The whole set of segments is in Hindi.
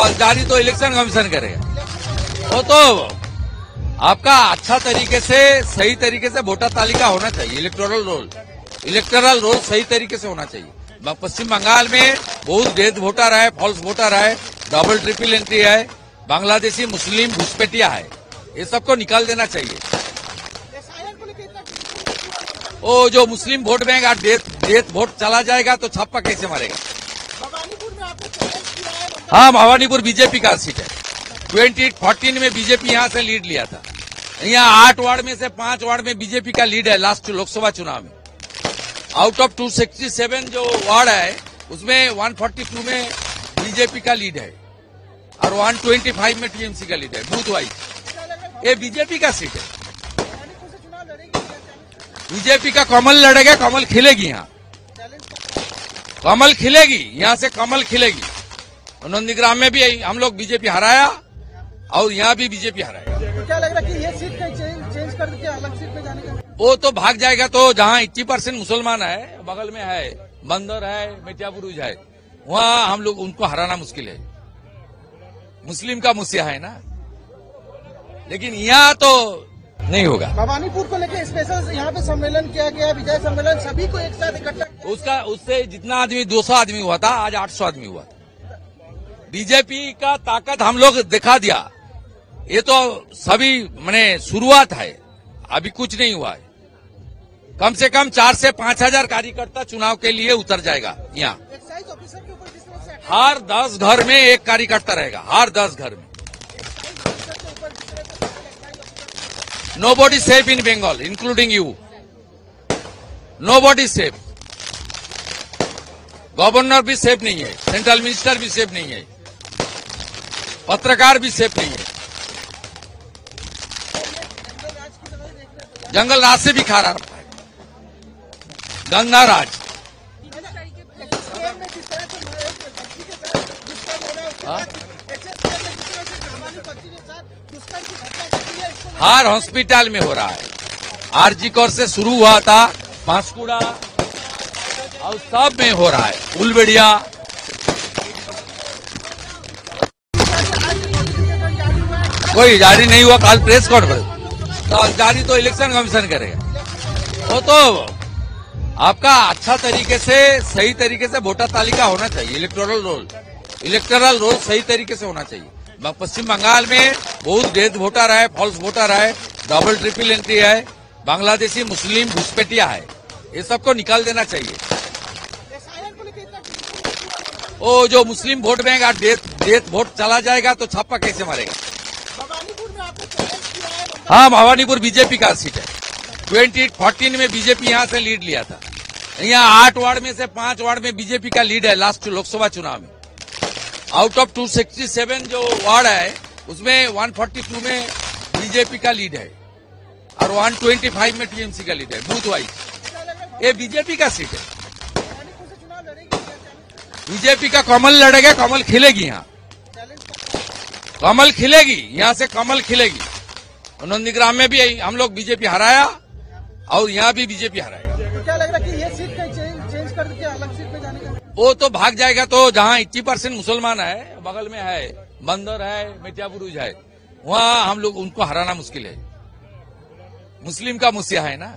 जारी तो इलेक्शन कमीशन करेगा। वो तो आपका अच्छा तरीके से सही तरीके से वोटर तालिका होना चाहिए। इलेक्टोरल रोल सही तरीके से होना चाहिए। पश्चिम बंगाल में बहुत डेथ वोटर है, फॉल्स वोटर है, डबल ट्रिपल एंट्री है, बांग्लादेशी मुस्लिम घुसपैठिया है, ये सबको निकाल देना चाहिए। वो जो मुस्लिम वोट बैंक आज डेथ वोट चला जाएगा तो छापा कैसे मारेगा। हाँ, भवानीपुर बीजेपी का सीट है। 2014 में बीजेपी यहां से लीड लिया था। यहाँ 8 वार्ड में से 5 वार्ड में बीजेपी का लीड है लास्ट लोकसभा चुनाव में। आउट ऑफ 267 जो वार्ड है उसमें 142 में बीजेपी का लीड है और 125 में टीएमसी का लीड है बूथ वाइज। ये बीजेपी का सीट है। बीजेपी का कमल लड़ेगा, कमल खिलेगी। यहाँ कमल खिलेगी, यहाँ से कमल खिलेगी। नंदीग्राम में भी हम लोग बीजेपी हराया और यहाँ भी बीजेपी हराया। तो क्या लग रहा है कि ये सीट चेंज करके अलग सीट में जाने का? वो तो भाग जाएगा। तो जहाँ 80% मुसलमान है, बगल में है बंदर है, मिर्जापुर है, वहाँ हम लोग उनको हराना मुश्किल है। मुस्लिम का मुसिया है ना, लेकिन यहाँ तो नहीं होगा। भवानीपुर को लेकर स्पेशल यहाँ पे सम्मेलन किया गया, विजय सम्मेलन, सभी को एक साथ इकट्ठा। उससे जितना आदमी 200 आदमी हुआ था, आज 800 आदमी हुआ। बीजेपी का ताकत हम लोग दिखा दिया। ये तो सभी मैंने शुरुआत है, अभी कुछ नहीं हुआ है। कम से कम 4 से 5 हजार कार्यकर्ता चुनाव के लिए उतर जाएगा। यहाँ हर 10 घर में एक कार्यकर्ता रहेगा, हर 10 घर में। Nobody safe in Bengal, including you. Nobody safe. Governor भी सेफ नहीं है, सेंट्रल मिनिस्टर भी सेफ नहीं है, पत्रकार भी सेफ नहीं है। जंगल राज से भी खा रहा है, गंगा राज। हर हॉस्पिटल में हो रहा है। आरजी कोर से शुरू हुआ था, पांसकुड़ा और सब में हो रहा है, उलबेड़िया। कोई जारी नहीं हुआ, कल प्रेस कॉन्फ्रेंस। तो जारी तो इलेक्शन कमीशन करेगा। वो तो आपका अच्छा तरीके से सही तरीके से वोटर तालिका होना चाहिए। इलेक्टोरल रोल सही तरीके से होना चाहिए। पश्चिम बंगाल में बहुत डेथ वोटर है, फॉल्स वोटर है, डबल ट्रिपल एंट्री है, बांग्लादेशी मुस्लिम घुसपैठिया है, ये सबको निकाल देना चाहिए। वो जो मुस्लिम वोट बैंक आज डेथ वोट चला जाएगा तो छापा कैसे मारेगा। हाँ, भवानीपुर बीजेपी का सीट है। 2014 में बीजेपी यहां से लीड लिया था। यहाँ 8 वार्ड में से 5 वार्ड में बीजेपी का लीड है लास्ट लोकसभा चुनाव में। आउट ऑफ 267 जो वार्ड है उसमें 142 में बीजेपी का लीड है और 125 में टीएमसी का लीड है बूथ वाइज। ये बीजेपी का सीट है। बीजेपी का कमल लड़ेगा, कमल खिलेगी। यहाँ कमल खिलेगी, यहाँ से कमल खिलेगी। नंदीग्राम में भी हम लोग बीजेपी हराया और यहाँ भी बीजेपी हराया। तो क्या लग रहा है कि ये सीट चेंज करके अलग सीट में जाने का? वो तो भाग जाएगा। तो जहाँ 80% मुसलमान है, बगल में है बंदर है, मिर्जापुर है, वहाँ हम लोग उनको हराना मुश्किल है। मुस्लिम का मुसिया है ना,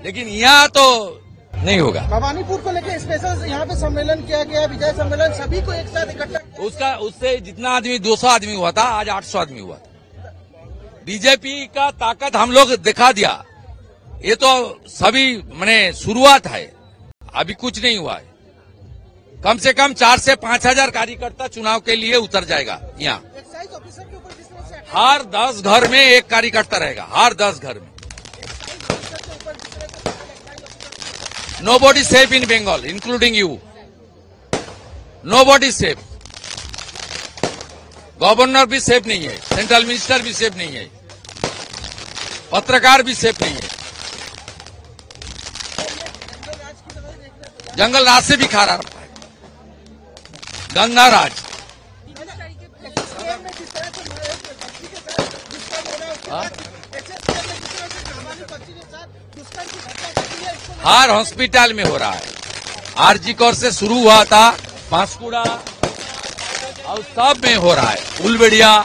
लेकिन यहाँ तो नहीं होगा। भवानीपुर को लेकर स्पेशल यहाँ पे सम्मेलन किया गया, विजय सम्मेलन, सभी को एक साथ इकट्ठा। उससे जितना आदमी 200 आदमी हुआ था, आज 800 आदमी हुआ। बीजेपी का ताकत हम लोग दिखा दिया। ये तो सभी मैंने शुरुआत है, अभी कुछ नहीं हुआ है। कम से कम 4 से 5 हजार कार्यकर्ता चुनाव के लिए उतर जाएगा। यहाँ हर 10 घर में एक कार्यकर्ता रहेगा, हर 10 घर में। Nobody safe in Bengal, including you. Nobody safe. Governor भी सेफ नहीं है, सेंट्रल मिनिस्टर भी सेफ नहीं है, पत्रकार भी सेफ नहीं है। जंगल राज से भी खा रहा है, गंगा राज। हर हॉस्पिटल में हो रहा है। आरजी कोर से शुरू हुआ था, पांसकुड़ा और सब में हो रहा है। उलबेड़िया